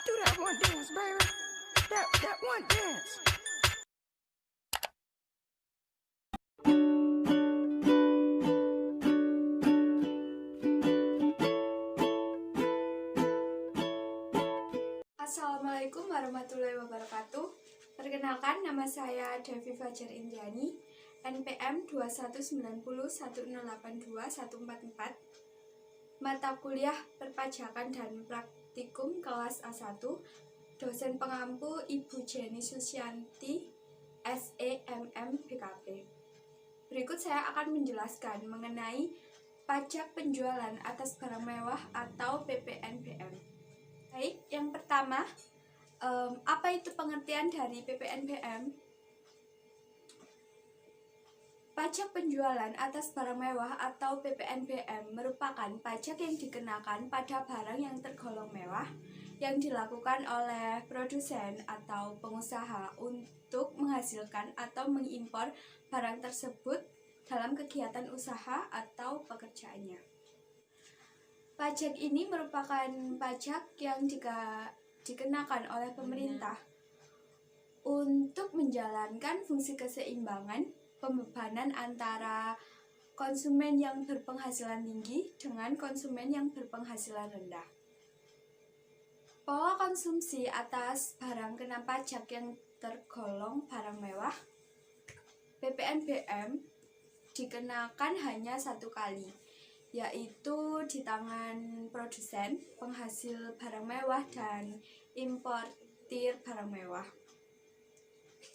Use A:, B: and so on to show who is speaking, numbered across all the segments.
A: Do that one dance, baby. That one dance.
B: Assalamualaikum warahmatullahi wabarakatuh. Perkenalkan, nama saya Devi Fajar Indiani, NPM 219080821444, mata kuliah Perpajakan dan Praktikum kelas A1, dosen pengampu Ibu Jenny Susianti, SEMM BKP. Berikut saya akan menjelaskan mengenai pajak penjualan atas barang mewah atau PPNBM. Baik, yang pertama, apa itu pengertian dari PPNBM? Pajak penjualan atas barang mewah atau PPNBM merupakan pajak yang dikenakan pada barang yang tergolong mewah yang dilakukan oleh produsen atau pengusaha untuk menghasilkan atau mengimpor barang tersebut dalam kegiatan usaha atau pekerjaannya. Pajak ini merupakan pajak yang dikenakan oleh pemerintah untuk menjalankan fungsi keseimbangan pembebanan antara konsumen yang berpenghasilan tinggi dengan konsumen yang berpenghasilan rendah. Pola konsumsi atas barang kena pajak yang tergolong barang mewah, PPNBM dikenakan hanya satu kali, yaitu di tangan produsen, penghasil barang mewah, dan importir barang mewah.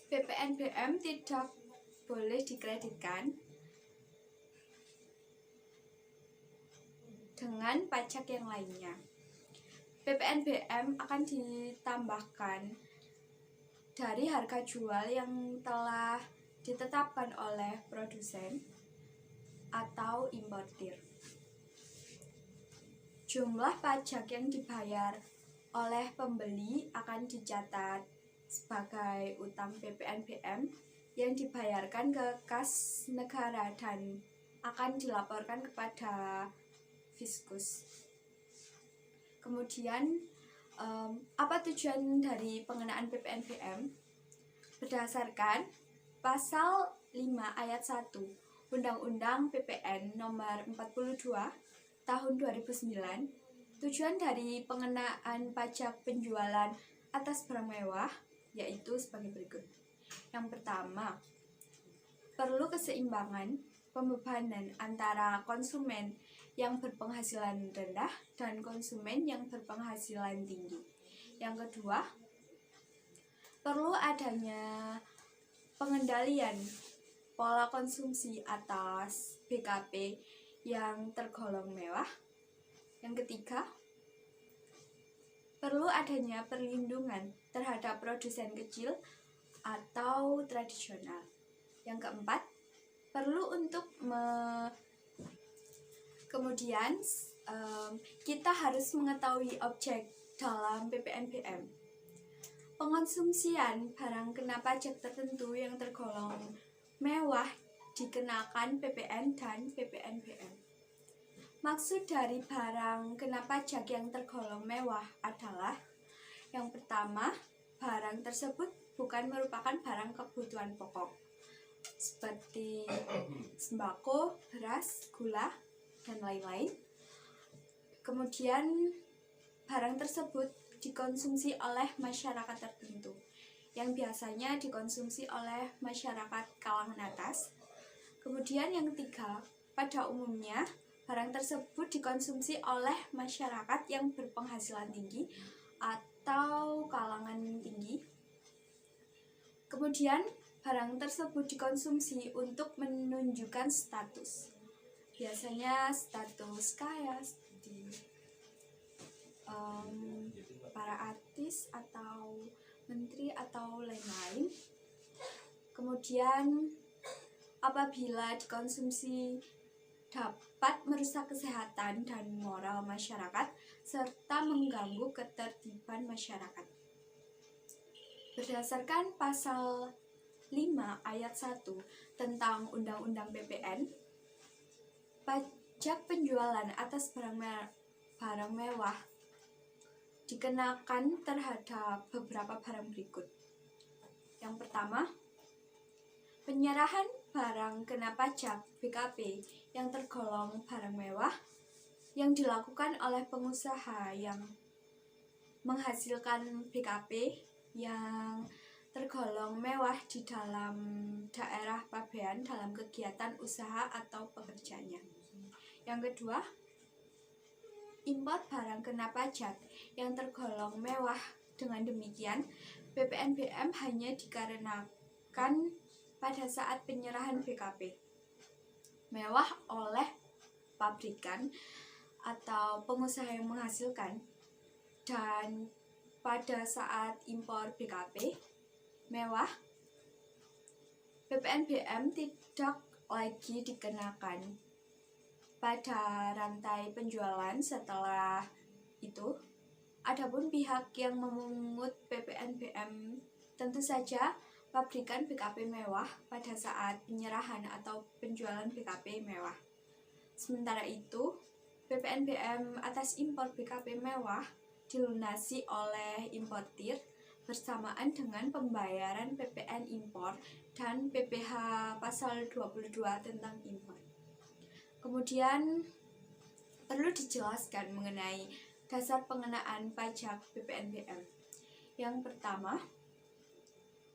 B: PPNBM tidak boleh dikreditkan dengan pajak yang lainnya. PPNBM akan ditambahkan dari harga jual yang telah ditetapkan oleh produsen atau importir. Jumlah pajak yang dibayar oleh pembeli akan dicatat sebagai utang PPNBM yang dibayarkan ke kas negara dan akan dilaporkan kepada Fiskus. Kemudian, apa tujuan dari pengenaan PPNBM? Berdasarkan Pasal 5 Ayat 1 Undang-Undang PPN Nomor 42 Tahun 2009, tujuan dari pengenaan pajak penjualan atas barang mewah yaitu sebagai berikut. Yang pertama, perlu keseimbangan pembebanan antara konsumen yang berpenghasilan rendah dan konsumen yang berpenghasilan tinggi. Yang kedua, perlu adanya pengendalian pola konsumsi atas BKP yang tergolong mewah. Yang ketiga, perlu adanya perlindungan terhadap produsen kecil atau tradisional. Yang keempat, perlu untuk kemudian kita harus mengetahui objek dalam PPNBM. Pengonsumsian barang kena pajak tertentu yang tergolong mewah dikenakan PPN dan PPNBM. Maksud dari barang kena pajak yang tergolong mewah adalah yang pertama, barang tersebut bukan merupakan barang kebutuhan pokok seperti sembako, beras, gula, dan lain-lain. Kemudian barang tersebut dikonsumsi oleh masyarakat tertentu yang biasanya dikonsumsi oleh masyarakat kalangan atas. Kemudian yang ketiga, pada umumnya barang tersebut dikonsumsi oleh masyarakat yang berpenghasilan tinggi atau kalangan tinggi. Kemudian barang tersebut dikonsumsi untuk menunjukkan status, biasanya status kaya seperti para artis atau menteri atau lain-lain. Kemudian apabila dikonsumsi dapat merusak kesehatan dan moral masyarakat serta mengganggu ketertiban masyarakat. Berdasarkan Pasal 5 Ayat 1 tentang Undang-Undang PPN, pajak penjualan atas barang mewah dikenakan terhadap beberapa barang berikut. Yang pertama, penyerahan barang kena pajak BKP yang tergolong barang mewah yang dilakukan oleh pengusaha yang menghasilkan BKP yang tergolong mewah di dalam daerah pabean dalam kegiatan usaha atau pekerjaannya. Yang kedua, impor barang kena pajak yang tergolong mewah. Dengan demikian, PPNBM hanya dikarenakan pada saat penyerahan BKP mewah oleh pabrikan atau pengusaha yang menghasilkan, dan pada saat impor BKP mewah, PPNBM tidak lagi dikenakan pada rantai penjualan. Setelah itu, adapun pihak yang memungut PPNBM tentu saja pabrikan BKP mewah pada saat penyerahan atau penjualan BKP mewah. Sementara itu, PPNBM atas impor BKP mewah dilunasi oleh importir bersamaan dengan pembayaran PPN impor dan PPh pasal 22 tentang impor. Kemudian perlu dijelaskan mengenai dasar pengenaan pajak PPNBM. Yang pertama,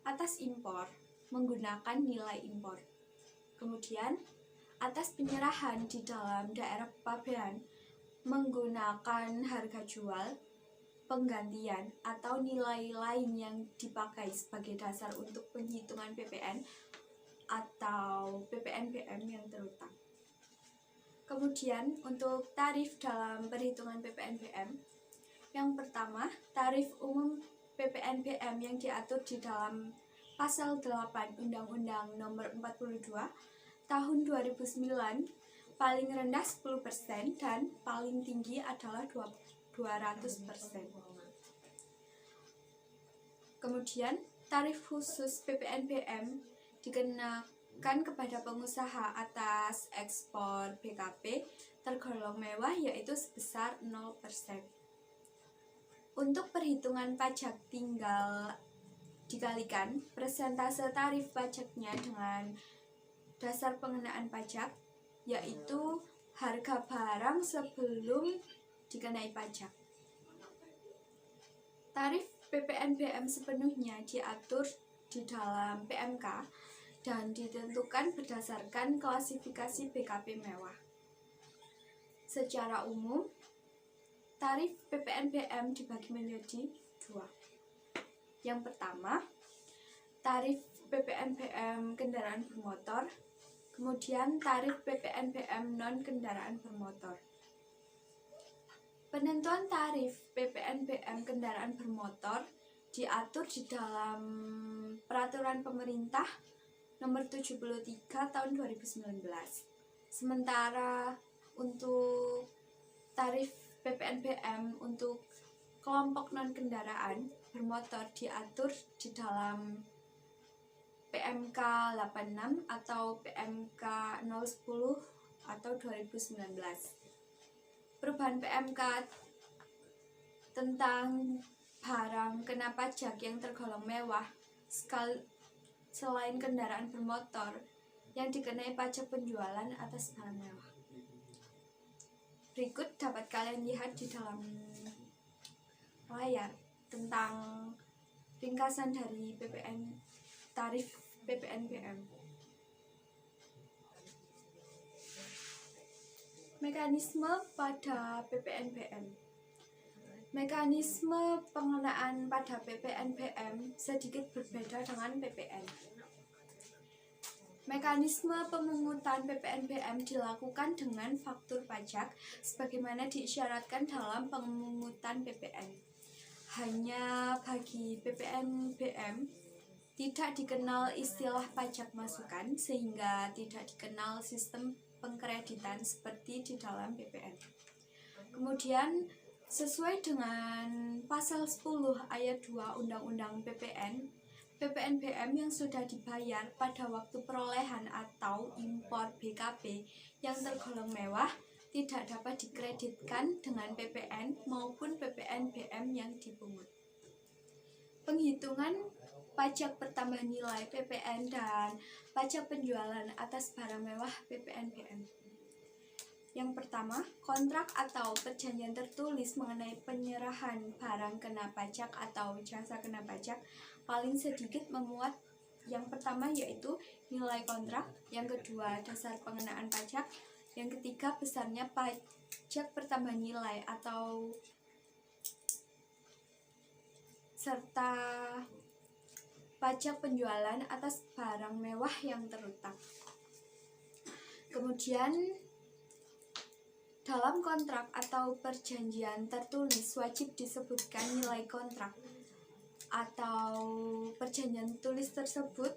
B: atas impor menggunakan nilai impor. Kemudian atas penyerahan di dalam daerah pabean menggunakan harga jual, penggantian, atau nilai lain yang dipakai sebagai dasar untuk penghitungan PPN atau PPNBM yang terutang. Kemudian untuk tarif dalam perhitungan PPNBM, yang pertama, tarif umum PPNBM yang diatur di dalam pasal 8 Undang-Undang Nomor 42 Tahun 2009 paling rendah 10% dan paling tinggi adalah 200%. Kemudian tarif khusus PPNBM dikenakan kepada pengusaha atas ekspor BKP tergolong mewah, yaitu sebesar 0%. Untuk perhitungan pajak tinggal dikalikan persentase tarif pajaknya dengan dasar pengenaan pajak, yaitu harga barang sebelum dikenai pajak. Tarif PPNBM sepenuhnya diatur di dalam PMK dan ditentukan berdasarkan klasifikasi BKP mewah. Secara umum, tarif PPNBM dibagi menjadi dua. Yang pertama, tarif PPNBM kendaraan bermotor, kemudian tarif PPNBM non-kendaraan bermotor. Penentuan tarif PPNBM kendaraan bermotor diatur di dalam Peraturan Pemerintah Nomor 73 Tahun 2019. Sementara untuk tarif PPNBM untuk kelompok non-kendaraan bermotor diatur di dalam PMK 86 atau PMK 010 atau 2019. Perubahan PMK tentang barang kena pajak yang tergolong mewah selain kendaraan bermotor yang dikenai pajak penjualan atas barang mewah. Berikut dapat kalian lihat di dalam layar tentang ringkasan dari tarif PPNBM. Mekanisme pada PPNBM. Mekanisme pengenaan pada PPNBM sedikit berbeda dengan PPN. Mekanisme pemungutan PPNBM dilakukan dengan faktur pajak sebagaimana diisyaratkan dalam pemungutan PPN. Hanya bagi PPNBM tidak dikenal istilah pajak masukan sehingga tidak dikenal sistem pengkreditan seperti di dalam PPN. Kemudian sesuai dengan pasal 10 ayat 2 Undang-Undang PPN, PPNBM yang sudah dibayar pada waktu perolehan atau impor BKP yang tergolong mewah tidak dapat dikreditkan dengan PPN maupun PPNBM yang dipungut. Penghitungan pajak pertambahan nilai PPN dan pajak penjualan atas barang mewah PPNBM. Yang pertama, kontrak atau perjanjian tertulis mengenai penyerahan barang kena pajak atau jasa kena pajak paling sedikit memuat yang pertama yaitu nilai kontrak, yang kedua dasar pengenaan pajak, yang ketiga besarnya pajak pertambahan nilai atau serta pajak penjualan atas barang mewah yang terutang. Kemudian dalam kontrak atau perjanjian tertulis wajib disebutkan nilai kontrak atau perjanjian tulis tersebut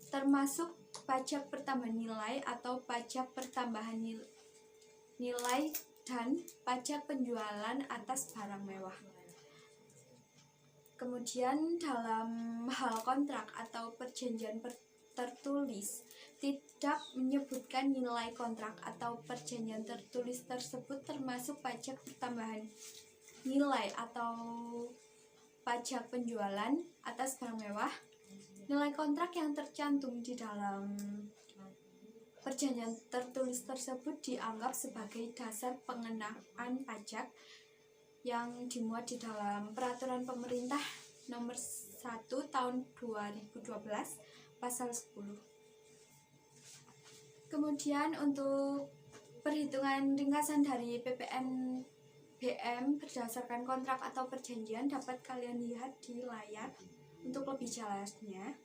B: termasuk pajak pertambahan nilai atau pajak pertambahan nilai dan pajak penjualan atas barang mewah. Kemudian dalam hal kontrak atau perjanjian tertulis tidak menyebutkan nilai kontrak atau perjanjian tertulis tersebut termasuk pajak pertambahan nilai atau pajak penjualan atas barang mewah. Nilai kontrak yang tercantum di dalam perjanjian tertulis tersebut dianggap sebagai dasar pengenaan pajak yang dimuat di dalam Peraturan Pemerintah Nomor 1 Tahun 2012 Pasal 10. Kemudian untuk perhitungan ringkasan dari PPNBM berdasarkan kontrak atau perjanjian dapat kalian lihat di layar untuk lebih jelasnya.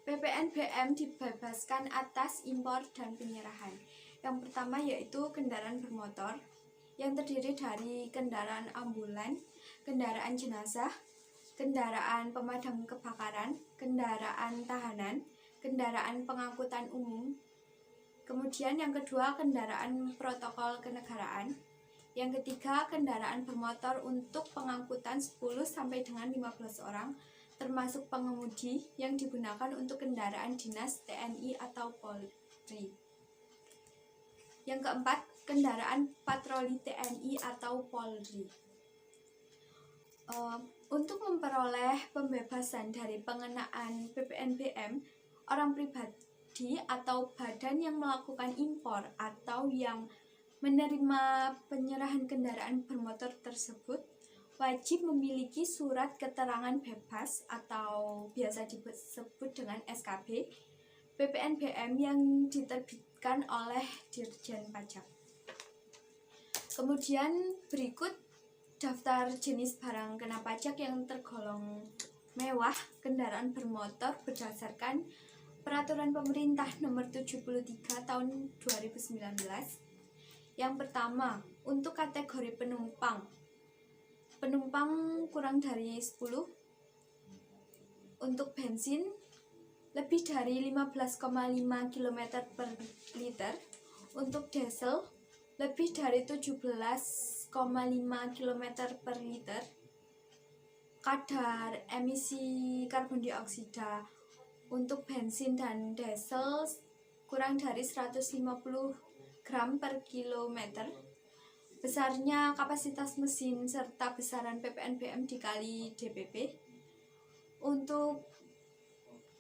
B: PPNBM dibebaskan atas impor dan penyerahan. Yang pertama yaitu kendaraan bermotor yang terdiri dari kendaraan ambulan, kendaraan jenazah, kendaraan pemadam kebakaran, kendaraan tahanan, kendaraan pengangkutan umum. Kemudian yang kedua kendaraan protokol kenegaraan. Yang ketiga kendaraan bermotor untuk pengangkutan 10 sampai dengan 15 orang termasuk pengemudi yang digunakan untuk kendaraan dinas TNI atau Polri. Yang keempat, kendaraan patroli TNI atau Polri. Untuk memperoleh pembebasan dari pengenaan PPNBM, orang pribadi atau badan yang melakukan impor atau yang menerima penyerahan kendaraan bermotor tersebut wajib memiliki surat keterangan bebas atau biasa disebut dengan SKB PPNBM yang diterbitkan oleh Dirjen Pajak. Kemudian berikut daftar jenis barang kena pajak yang tergolong mewah kendaraan bermotor berdasarkan Peraturan Pemerintah Nomor 73 Tahun 2019. Yang pertama, untuk kategori penumpang kurang dari 10. Untuk bensin lebih dari 15,5 km per liter. Untuk diesel lebih dari 17,5 km per liter. Kadar emisi karbon dioksida untuk bensin dan diesel kurang dari 150 gram per kilometer. Besarnya kapasitas mesin serta besaran PPNBM dikali DPP. Untuk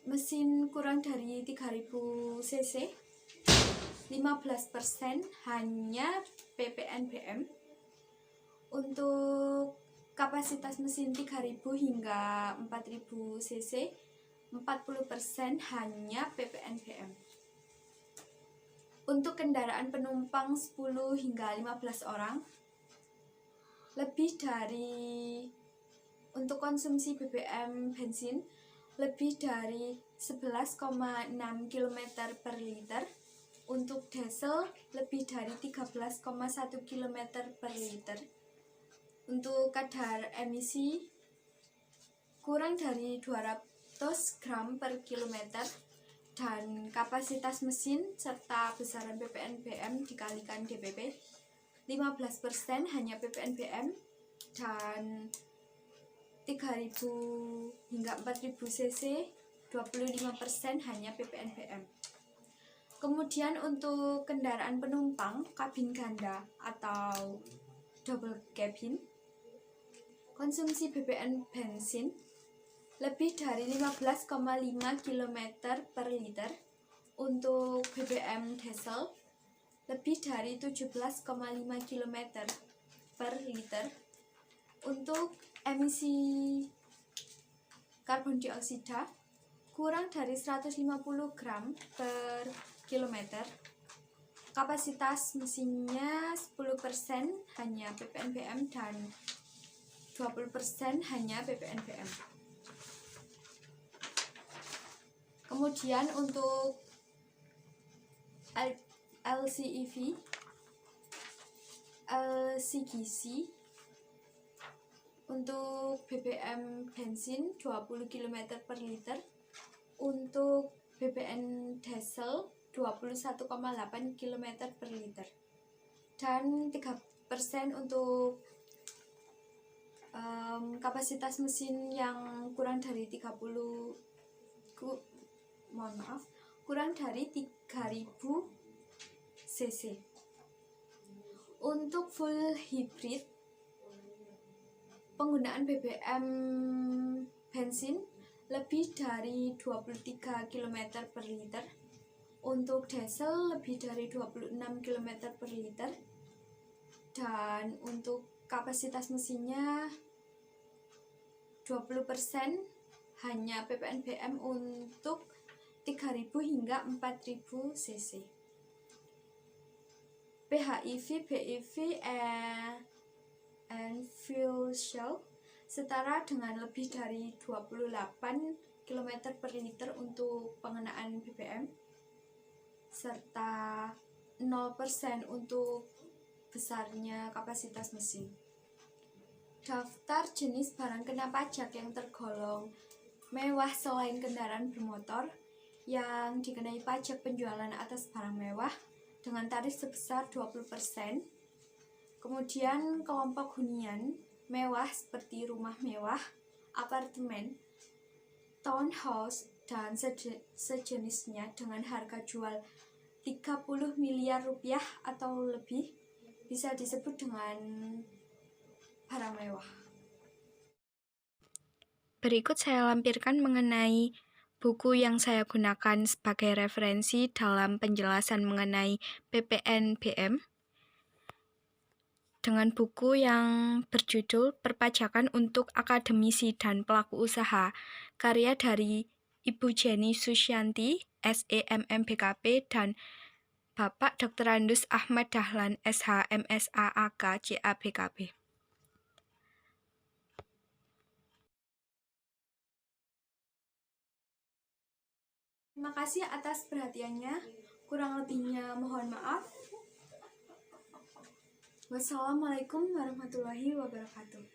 B: mesin kurang dari 3000 cc 15% hanya PPNBM. Untuk kapasitas mesin 3000 hingga 4000 cc 40% hanya PPNBM. Untuk kendaraan penumpang 10 hingga 15 orang lebih dari untuk konsumsi BBM bensin lebih dari 11,6 km per liter. Untuk diesel lebih dari 13,1 km per liter. Untuk kadar emisi kurang dari 200 gram per kilometer dan kapasitas mesin serta besaran PPNBM dikalikan DPP 15% hanya PPNBM dan 3.000 hingga 4.000 cc 25% hanya PPNBM. Kemudian untuk kendaraan penumpang kabin ganda atau double cabin, konsumsi BBM bensin lebih dari 15,5 km per liter. Untuk BBM diesel lebih dari 17,5 km per liter. Untuk emisi karbon dioksida kurang dari 150 gram per kilometer. Kapasitas mesinnya 10% hanya PPNBM dan 20% hanya PPNBM. Kemudian untuk LCEV, LCGC, untuk BBM bensin 20 km per liter, untuk BBM diesel 21,8 km per liter, dan 3% untuk kapasitas mesin yang kurang dari 3.000 cc. Untuk full hybrid, penggunaan BBM bensin lebih dari 23 km per liter, untuk diesel lebih dari 26 km per liter, dan untuk kapasitas mesinnya 20% hanya PPNBM untuk 3.000 hingga 4.000 cc. PHEV, BEV, and fuel cell setara dengan lebih dari 28 km per liter untuk pengenaan BBM, serta 0% untuk besarnya kapasitas mesin. Daftar jenis barang kena pajak yang tergolong mewah selain kendaraan bermotor yang dikenai pajak penjualan atas barang mewah dengan tarif sebesar 20%. Kemudian kelompok hunian mewah seperti rumah mewah, apartemen, townhouse, dan sejenisnya dengan harga jual 30 miliar rupiah atau lebih bisa disebut dengan barang mewah.
C: Berikut saya lampirkan mengenai buku yang saya gunakan sebagai referensi dalam penjelasan mengenai PPNBM, dengan buku yang berjudul Perpajakan untuk Akademisi dan Pelaku Usaha, karya dari Ibu Jenny Susyanti, SEMM BKP, dan Bapak Dr. Andus Ahmad Dahlan, SH, MSA, AK, CA, BKP.
B: Terima kasih atas perhatiannya. Kurang lebihnya mohon maaf. Wassalamualaikum warahmatullahi wabarakatuh.